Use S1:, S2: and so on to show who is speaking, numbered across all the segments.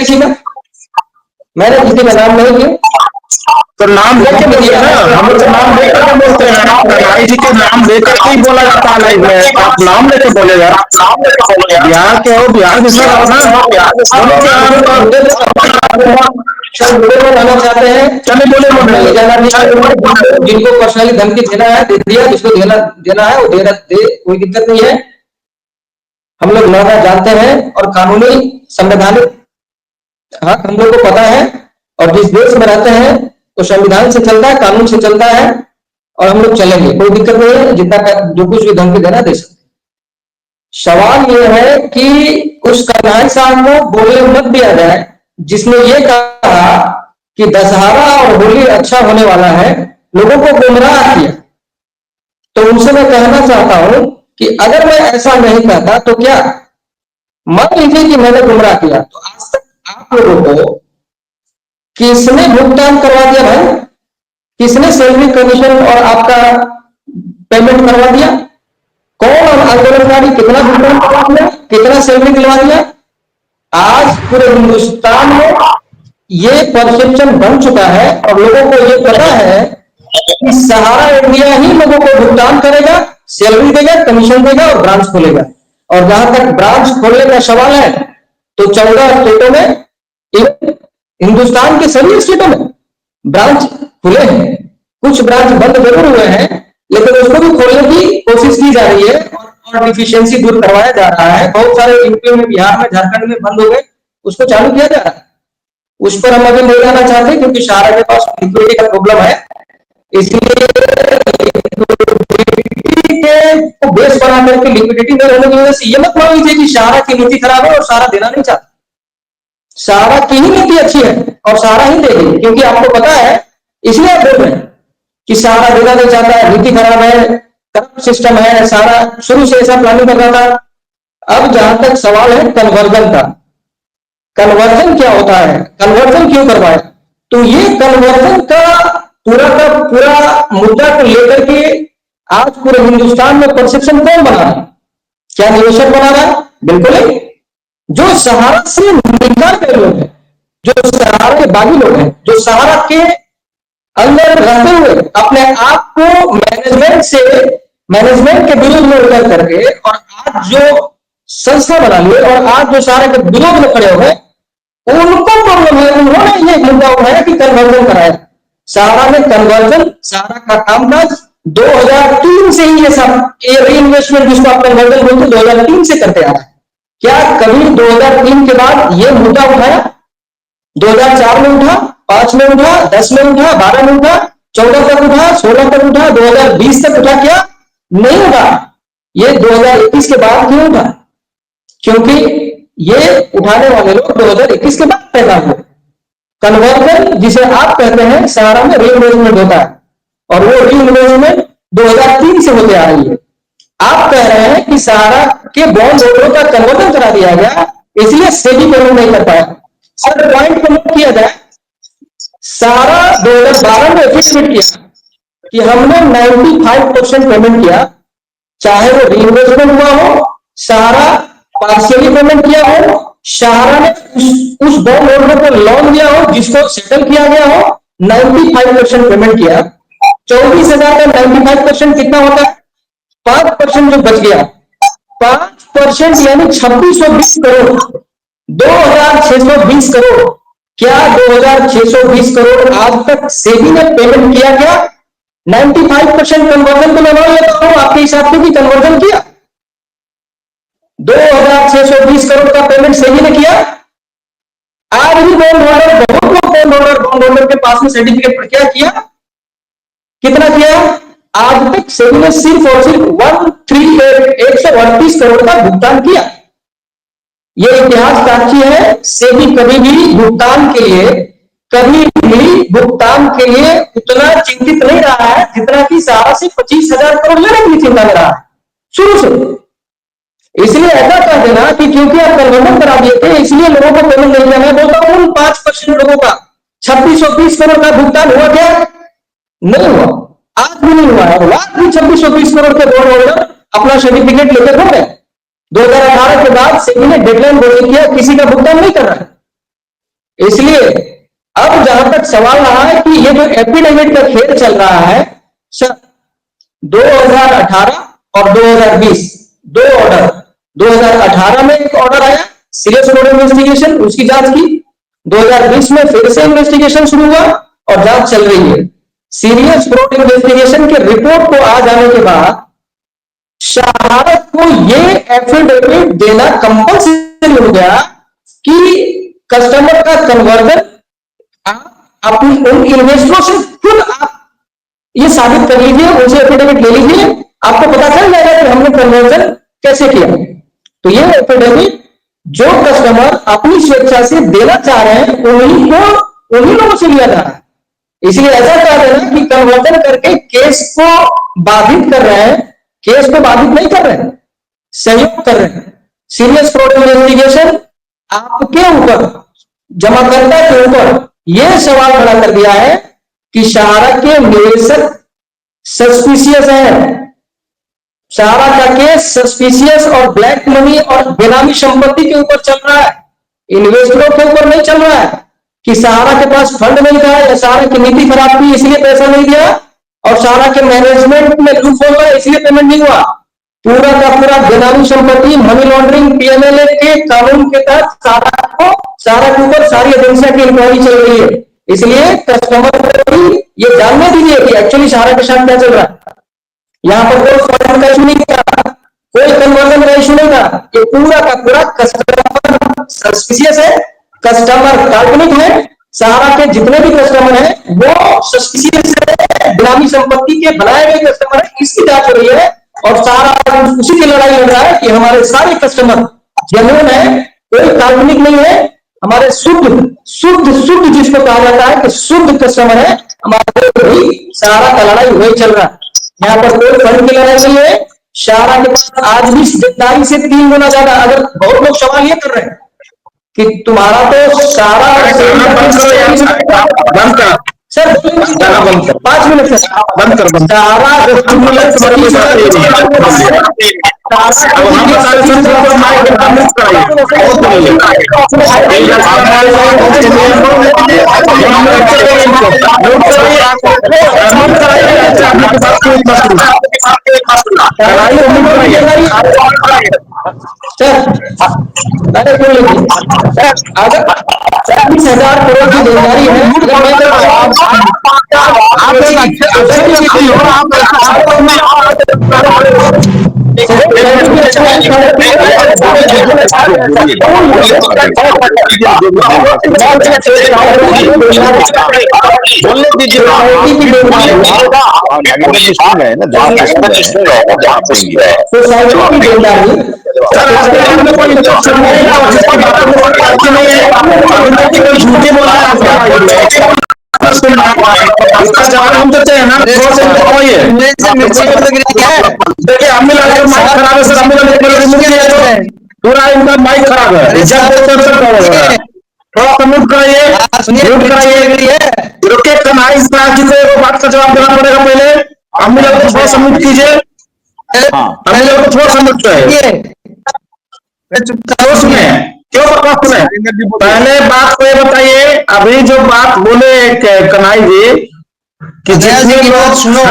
S1: किसी का? मैंने किसी का नाम नहीं लिया।
S2: तो नाम लेके बोलिए ना, हम तो नाम लेकर के बोलते हैं, कन्हैया जी के नाम लेकर के ही बोला जाता है लाइव में। आप नाम लेके बोलेगा, बिहार के हो, बिहार के सर ना,
S1: लाना चाहते हैं,
S2: चले बोले
S1: जिनको पर्सनली धमकी देना है दे दिया, जिसको देना है वो दे, कोई दिक्कत नहीं है। हम लोग लड़ना जानते हैं और कानूनी संवैधानिक हक हम लोग को पता है, और जिस देश में रहते हैं तो संविधान से चलता है, कानून से चलता है, और हम लोग चलेंगे, कोई दिक्कत नहीं है। जितना जो कुछ भी धमकी देना दे सकते। सवाल यह है कि उस कन्हैया साहब को बोलने मत दिया जाए जिसने ये कहा कि दशहरा और होली अच्छा होने वाला है, लोगों को गुमराह किया। तो उनसे मैं कहना चाहता हूं कि अगर मैं ऐसा नहीं कहता तो क्या, मान लीजिए कि मैंने गुमराह किया, तो आज तक आप लोगों को किसने भुगतान करवा दिया भाई? किसने सैलरी कमीशन और आपका पेमेंट करवा दिया? कौन आंदोलनकारी कितना भुगतान करवा दिया, कितना सैलरी दिलवा दिया? आज पूरे हिंदुस्तान में ये परसेप्शन बन चुका है और लोगों को ये पता है कि सहारा इंडिया ही लोगों को भुगतान करेगा, सैलरी देगा, कमीशन देगा और ब्रांच खोलेगा। और जहां तक ब्रांच खोलने का सवाल है तो 14 स्टेटों में, हिंदुस्तान के सभी स्टेटों में ब्रांच खुले हैं। कुछ ब्रांच बंद जरूर हुए हैं, लेकिन उसको भी खोलने की कोशिश की जा रही है और डिफिशियंसी दूर करवाया जा रहा है। बहुत सारे यूपी में, बिहार में, झारखंड में बंद हो गए, उसको चालू किया जा रहा है। उस पर हम अभी नहीं जाना चाहते क्योंकि सहारा के पास लिक्विडिटी का प्रॉब्लम है, इसलिए को बेस बना करके लिक्विडिटी नहीं होने की वजह से ये मत मान लीजिए कि सहारा की नीति खराब है और सहारा देना नहीं चाहता। सहारा की ही नीति अच्छी है और सहारा ही देगी, क्योंकि आपको पता है, इसलिए आप बोल रहे हैं कि सहारा देना नहीं चाहता है, नीति खराब है, करप्ट सिस्टम है, सहारा शुरू से ऐसा प्लानिंग कर रहा था। अब जहां तक सवाल है कन्वर्जन का, कन्वर्जन क्या होता है, कन्वर्जन क्यों करवाया? तो ये कन्वर्जन का पूरा मुद्दा को लेकर के आज पूरे हिंदुस्तान में परसेप्शन कौन बना रहा है? क्या निवेशक बना रहा है? बिल्कुल नहीं। जो सहारा से निकाल गए लोग हैं, जो सहारा के बागी लोग हैं, जो सहारा के अंदर रहते हुए अपने आप को मैनेजमेंट के विरोध में उतर करके और आज जो संस्था बना लिए और आज जो सहारा के विरोध में खड़े हुए, उनको प्रॉब्लम है। उन्होंने ये मुद्दा उठाया कि कन्वर्जन कराया। सहारा ने कन्वर्जन, सहारा का कामकाज 2003 से ही ये री इन्वेस्टमेंट जिसको आप कन्वर्जन बोलते हैं 2003 से करते आ रहा है। क्या कभी 2003 के बाद ये मुद्दा उठाया? 2004 में उठा, 5 में उठा, 10 में उठा, 12 में उठा, 14 तक उठा, 16 तक उठा, 2020 तक उठा? क्या नहीं उठा? ये 2021 के बाद क्यों उठा? क्योंकि ये उठाने वाले लोग 2021 के बाद पैदा हुए। कन्वर्जन जिसे आप कहते हैं, सहारा में री इन्वेस्टमेंट होता है और वो री इन्वेस्टमेंट 2003 से होते आ रही है। आप कह रहे हैं कि सहारा के बॉन्ड होल्डरों का कन्वर्जन करा दिया गया, इसलिए सेबी पेमेंट नहीं कर पाया। सर पॉइंट को नोट किया जाए, सहारा 2012 में एफिडेविट किया कि हमने 95% पेमेंट किया, चाहे वो री इन्वेस्टमेंट हुआ हो, सहारा पार्शियली पेमेंट किया हो, सहारा ने उस बॉन्ड होल्डर को लोन दिया हो जिसको सेटल किया गया हो, 95% पेमेंट किया। 24,000 का 95% कितना होता है? 5% जो बच गया, 5% यानी 2620 करोड़, 2620 करोड़। क्या 2620 करोड़ आज तक सेबी ने पेमेंट किया? क्या 95% कन्वर्जन को मैं मान लेता हूं आपके हिसाब से कि कन्वर्जन किया, 2620 करोड़ का पेमेंट सेबी ने किया। आज भी बॉन्ड होल्डर, बहुत लोग बॉन्ड होल्डर के पास में सर्टिफिकेट पर क्या किया, कितना किया? आज तक सेबी ने सिर्फ और सिर्फ 138 करोड़ का भुगतान किया। यह इतिहास साक्षी है, सेबी कभी भी भुगतान के लिए उतना चिंतित नहीं रहा है जितना कि सहारा से 25,000 करोड़ लेने की चिंता में रहा है शुरू से। इसलिए ऐसा कह देना कि क्योंकि आप कन्वर्जन करा दिए थे इसलिए लोगों को पेमेंट नहीं किया। मैं बोलता हूं उन 5% लोगों का 2620 करोड़ का भुगतान हुआ? क्या नहीं हुआ? आज भी नहीं हुआ है। आज भी 2620 करोड़ के बॉन्ड होल्डर अपना सर्टिफिकेट लेकर खो गए। 2018 के बाद सेबी ने डेडलाइन घोषित किया, किसी का भुगतान नहीं कर रहा है। इसलिए अब जहां तक सवाल रहा है कि ये जो एफिडेविट का खेल चल रहा है सर, 2018 और 2020 दो ऑर्डर, 2018 में एक ऑर्डर आया सीरियस फ्रॉड इन्वेस्टिगेशन, उसकी जांच की, 2020 में फिर से इन्वेस्टिगेशन शुरू हुआ और जांच चल रही है। सीरियस फ्रॉड इन्वेस्टिगेशन के रिपोर्ट को आ जाने के बाद शहारत को ये एफिडेविट देना कंपल्सरी हो गया कि कस्टमर का कन्वर्जन आप उन इन्वेस्टरों से खुद आप ये साबित कर लीजिए, उनसे एफिडेविट ले लीजिए, आपको पता चल जाएगा कि हमने कन्वर्जन कैसे किया। तो ये एफिडेविट जो कस्टमर अपनी स्वेच्छा से देना चाह रहे हैं उन्हीं लोगों से लिया जा रहा है। इसलिए ऐसा कह देना कि कन्वर्जन करके केस को बाधित कर रहे हैं, केस को बाधित नहीं कर रहे हैं, सहयोग कर रहे हैं। सीरियस फ्रॉड इन्वेस्टिगेशन आपके ऊपर, जमाकर्ता के ऊपर यह सवाल खड़ा कर दिया है कि सहारा के निवेशक सस्पिशियस है, सहारा का केस सस्पिशियस और ब्लैक मनी और बेनामी संपत्ति के ऊपर चल रहा है, इन्वेस्टरों के ऊपर नहीं चल रहा है कि सहारा के पास फंड नहीं था या सहारा की नीति खराब थी इसलिए पैसा नहीं दिया और सहारा के मैनेजमेंट में लूप होल है इसलिए पेमेंट नहीं हुआ। पूरा का पूरा बेनामी संपत्ति, मनी लॉन्ड्रिंग, पीएमएलए के कानून के तहत सहारा के ऊपर सारी एजेंसियां की इंक्वायरी चल रही है। इसलिए कस्टमर को ये जानने दीजिए कि एक्चुअली सहारा के साथ क्या चल रहा है। यहां पर कोई फ्रॉड का इशू नहीं था, कोई कन्वर्जन का इशू नहीं था, ये पूरा का पूरा कस्टमर सस्पिशियस है, कस्टमर काल्पनिक है, सहारा के जितने भी कस्टमर हैं वो सस्पिशियस है, बेनामी संपत्ति के बनाए गए कस्टमर है, इसकी जांच हो रही है और सहारा उसी की लड़ाई लड़ रहा है कि हमारे सारे कस्टमर जेन्युइन है, कोई काल्पनिक नहीं है, हमारे शुद्ध शुद्ध शुद्ध जिसको कहा जाता है कि शुद्ध कस्टमर है हमारे, भी सहारा का लड़ाई वही चल रहा है। यहाँ पर कोई फंड की लड़ाई नहीं है। सहारा के पास आज भी जिम्मेदारी से 3 गुना ज्यादा। अगर बहुत लोग सवाल ये कर रहे हैं कि तुम्हारा तो सहारा सर 5 मिनट सर
S2: बंद कर
S1: सहारा अगर 20,000 करोड़ की देनदारी है,
S3: बोलने दीजिए
S2: झूठे बोला इसका जवाब हम देते हैं ना। देखिए अम्मी लाल माइक खराब है सर, अम्मी लाल पूरा इनका माइक खराब है, थोड़ा म्यूट कराइए, म्यूट कराइए, रुके कन्हाई जी को बात का जवाब देना पड़ेगा। पहले अम्मी लाल को थोड़ा सा म्यूट कीजिए, अम्मी लाल को थोड़ा सा म्यूट कराइए, सुने क्यों बकवास सुने। पहले बात को ये बताइए, अभी जो बात बोले कन्हाई जी कि जितने लोग सुनो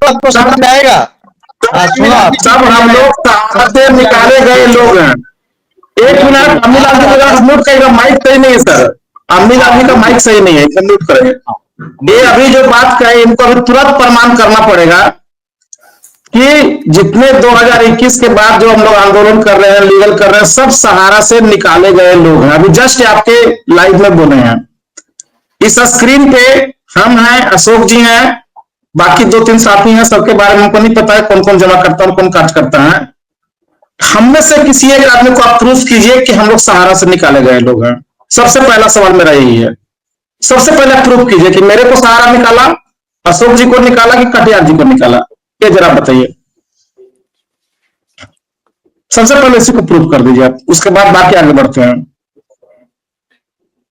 S2: आपको समझ में आएगा, सब हम लोग से निकाले गए लोग हैं। 1 मिनट अम्मी लाल जी का म्यूट करेगा, माइक सही नहीं है सर, अम्मी लाल जी का माइक सही नहीं है, इसे म्यूट करेंगे। ये अभी जो बात कही इनको अभी तुरंत प्रमाण करना पड़ेगा कि जितने 2021 के बाद जो हम लोग आंदोलन कर रहे हैं, लीगल कर रहे हैं, सब सहारा से निकाले गए लोग हैं। अभी जस्ट आपके लाइव में बोले हैं, इस स्क्रीन पे हम हैं, अशोक जी हैं, बाकी 2-3 साथी हैं, सबके बारे में हमको नहीं पता है कौन कौन जमा करता है और कौन काट करता है। हम में से किसी एक आदमी को आप प्रूफ कीजिए कि हम लोग सहारा से निकाले गए लोग हैं। सबसे पहला सवाल मेरा यही है, सबसे पहले प्रूफ कीजिए कि मेरे को सहारा निकाला, अशोक जी को निकाला कि कटियार जी को निकाला, ये जरा बताइए। सबसे पहले इसी को प्रूफ कर दीजिए आप, उसके बाद बाकी आगे बढ़ते हैं।